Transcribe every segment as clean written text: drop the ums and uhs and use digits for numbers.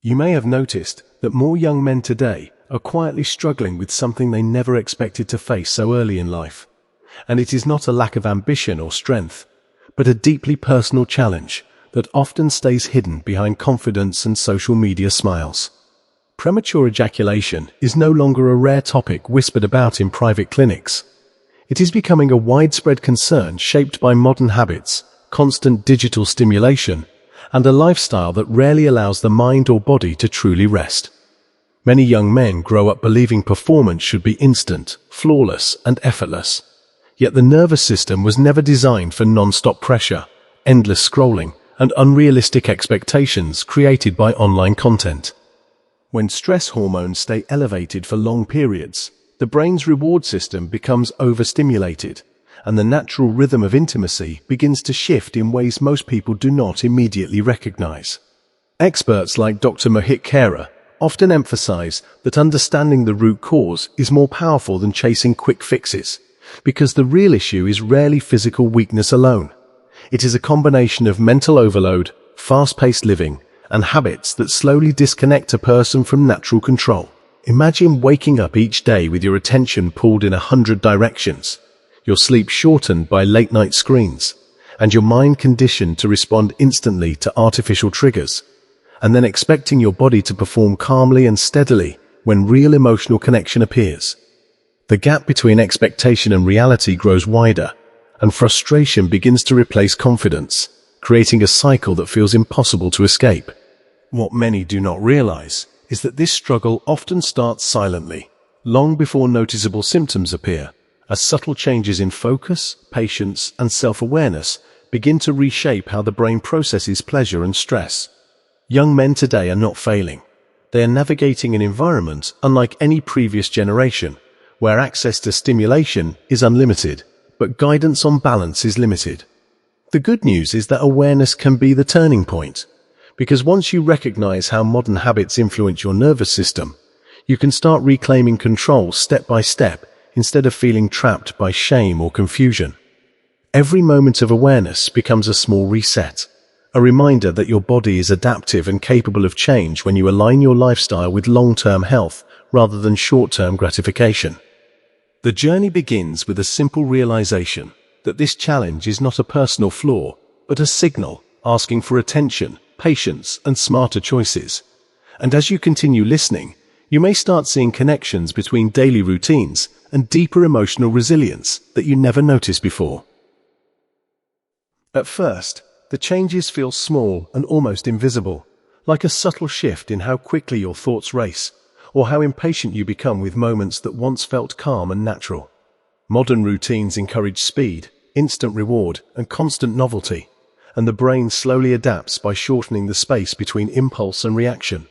You may have noticed that more young men today are quietly struggling with something they never expected to face so early in life. And it is not a lack of ambition or strength, but a deeply personal challenge that often stays hidden behind confidence and social media smiles. Premature ejaculation is no longer a rare topic whispered about in private clinics. It is becoming a widespread concern shaped by modern habits, constant digital stimulation, and a lifestyle that rarely allows the mind or body to truly rest. Many young men grow up believing performance should be instant, flawless, and effortless. Yet the nervous system was never designed for non-stop pressure, endless scrolling, and unrealistic expectations created by online content. When stress hormones stay elevated for long periods, the brain's reward system becomes overstimulated, and the natural rhythm of intimacy begins to shift in ways most people do not immediately recognize. Experts like Dr. Mohit Khera often emphasize that understanding the root cause is more powerful than chasing quick fixes, because the real issue is rarely physical weakness alone. It is a combination of mental overload, fast-paced living, and habits that slowly disconnect a person from natural control. Imagine waking up each day with your attention pulled in 100 directions, your sleep shortened by late-night screens, and your mind conditioned to respond instantly to artificial triggers, and then expecting your body to perform calmly and steadily when real emotional connection appears. The gap between expectation and reality grows wider, and frustration begins to replace confidence, creating a cycle that feels impossible to escape. What many do not realize is that this struggle often starts silently, long before noticeable symptoms appear, as subtle changes in focus, patience, and self-awareness begin to reshape how the brain processes pleasure and stress. Young men today are not failing. They are navigating an environment unlike any previous generation, where access to stimulation is unlimited, but guidance on balance is limited. The good news is that awareness can be the turning point, because once you recognize how modern habits influence your nervous system, you can start reclaiming control step by step instead of feeling trapped by shame or confusion. Every moment of awareness becomes a small reset, a reminder that your body is adaptive and capable of change when you align your lifestyle with long-term health rather than short-term gratification. The journey begins with a simple realization that this challenge is not a personal flaw, but a signal asking for attention, patience, and smarter choices. And as you continue listening, you may start seeing connections between daily routines and deeper emotional resilience that you never noticed before. At first, the changes feel small and almost invisible, like a subtle shift in how quickly your thoughts race, or how impatient you become with moments that once felt calm and natural. Modern routines encourage speed, instant reward, and constant novelty, and the brain slowly adapts by shortening the space between impulse and reaction.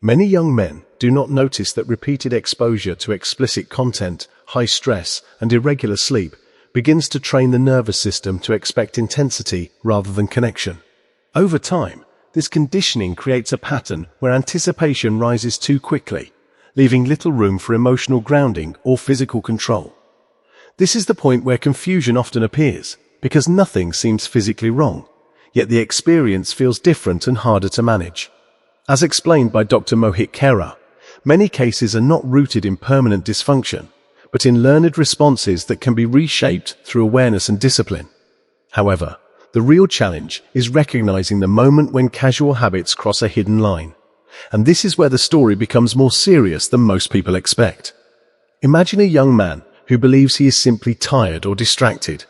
Many young men do not notice that repeated exposure to explicit content, high stress, and irregular sleep begins to train the nervous system to expect intensity rather than connection. Over time, this conditioning creates a pattern where anticipation rises too quickly, leaving little room for emotional grounding or physical control. This is the point where confusion often appears, because nothing seems physically wrong, yet the experience feels different and harder to manage. As explained by Dr. Mohit Khera, many cases are not rooted in permanent dysfunction, but in learned responses that can be reshaped through awareness and discipline. However, the real challenge is recognizing the moment when casual habits cross a hidden line. And this is where the story becomes more serious than most people expect. Imagine a young man who believes he is simply tired or distracted,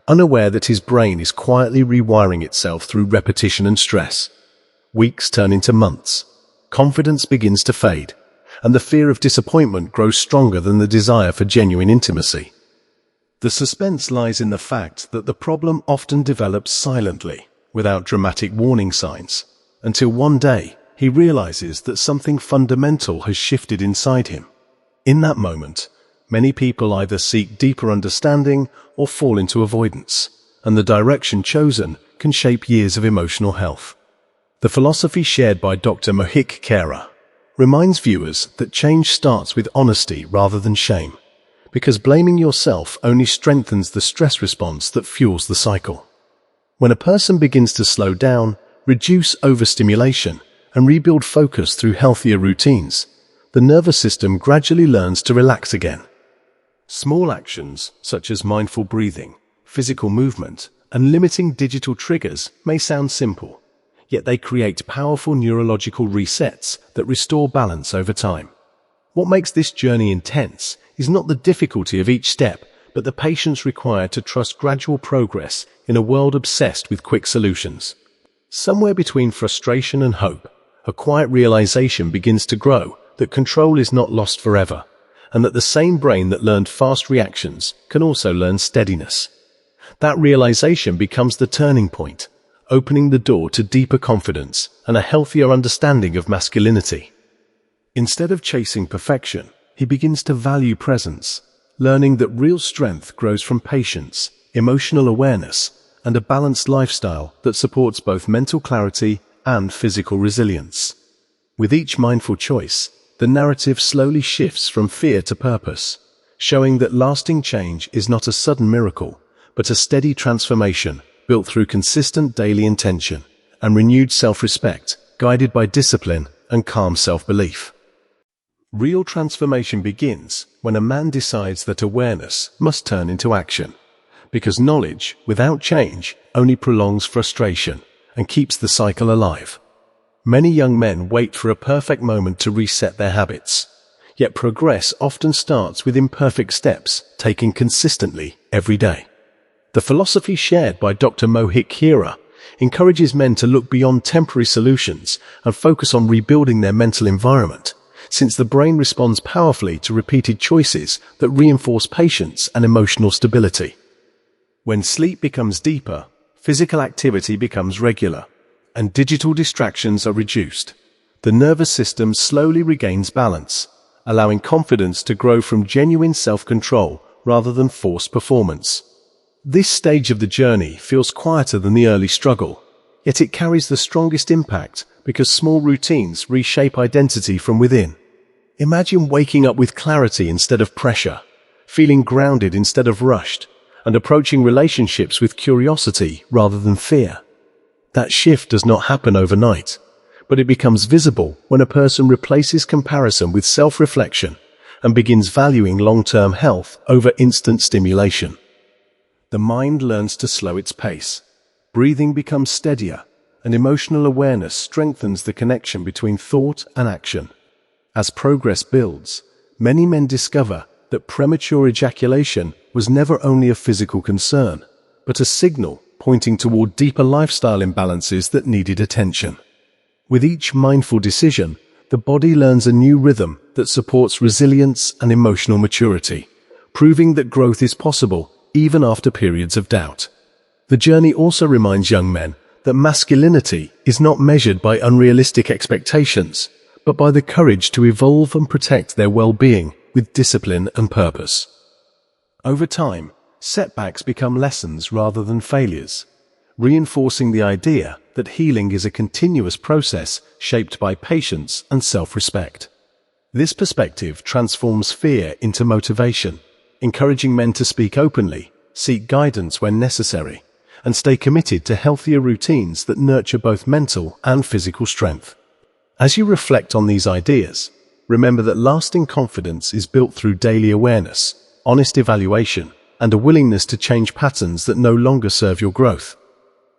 unaware that his brain is quietly rewiring itself through repetition and stress. Weeks turn into months. Confidence begins to fade, and the fear of disappointment grows stronger than the desire for genuine intimacy. The suspense lies in the fact that the problem often develops silently, without dramatic warning signs, until one day he realizes that something fundamental has shifted inside him. In that moment, many people either seek deeper understanding or fall into avoidance, and the direction chosen can shape years of emotional health. The philosophy shared by Dr. Mohit Khera reminds viewers that change starts with honesty rather than shame, because blaming yourself only strengthens the stress response that fuels the cycle. When a person begins to slow down, reduce overstimulation, and rebuild focus through healthier routines, the nervous system gradually learns to relax again. Small actions, such as mindful breathing, physical movement, and limiting digital triggers may sound simple, yet they create powerful neurological resets that restore balance over time. What makes this journey intense is not the difficulty of each step, but the patience required to trust gradual progress in a world obsessed with quick solutions. Somewhere between frustration and hope, a quiet realization begins to grow that control is not lost forever, and that the same brain that learned fast reactions can also learn steadiness. That realization becomes the turning point, opening the door to deeper confidence and a healthier understanding of masculinity. Instead of chasing perfection, he begins to value presence, learning that real strength grows from patience, emotional awareness, and a balanced lifestyle that supports both mental clarity and physical resilience. With each mindful choice, the narrative slowly shifts from fear to purpose, showing that lasting change is not a sudden miracle, but a steady transformation built through consistent daily intention and renewed self-respect, guided by discipline and calm self-belief. Real transformation begins when a man decides that awareness must turn into action, because knowledge without change only prolongs frustration and keeps the cycle alive. Many young men wait for a perfect moment to reset their habits, yet progress often starts with imperfect steps taken consistently every day. The philosophy shared by Dr. Mohit Khera encourages men to look beyond temporary solutions and focus on rebuilding their mental environment, since the brain responds powerfully to repeated choices that reinforce patience and emotional stability. When sleep becomes deeper, physical activity becomes regular, and digital distractions are reduced, the nervous system slowly regains balance, allowing confidence to grow from genuine self-control rather than forced performance. This stage of the journey feels quieter than the early struggle, yet it carries the strongest impact because small routines reshape identity from within. Imagine waking up with clarity instead of pressure, feeling grounded instead of rushed, and approaching relationships with curiosity rather than fear. That shift does not happen overnight, but it becomes visible when a person replaces comparison with self-reflection and begins valuing long-term health over instant stimulation. The mind learns to slow its pace, breathing becomes steadier, and emotional awareness strengthens the connection between thought and action. As progress builds, many men discover that premature ejaculation was never only a physical concern, but a signal pointing toward deeper lifestyle imbalances that needed attention. With each mindful decision, the body learns a new rhythm that supports resilience and emotional maturity, proving that growth is possible even after periods of doubt. The journey also reminds young men that masculinity is not measured by unrealistic expectations, but by the courage to evolve and protect their well-being with discipline and purpose. Over time, setbacks become lessons rather than failures, reinforcing the idea that healing is a continuous process shaped by patience and self-respect. This perspective transforms fear into motivation, encouraging men to speak openly, seek guidance when necessary, and stay committed to healthier routines that nurture both mental and physical strength. As you reflect on these ideas, remember that lasting confidence is built through daily awareness, honest evaluation, and a willingness to change patterns that no longer serve your growth.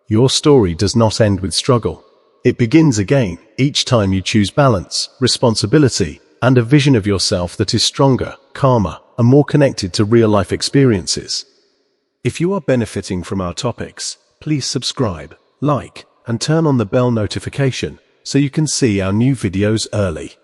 Your story does not end with struggle. It begins again each time you choose balance, responsibility, and a vision of yourself that is stronger, calmer, and more connected to real-life experiences. If you are benefiting from our topics, please subscribe, like, and turn on the bell notification so you can see our new videos early.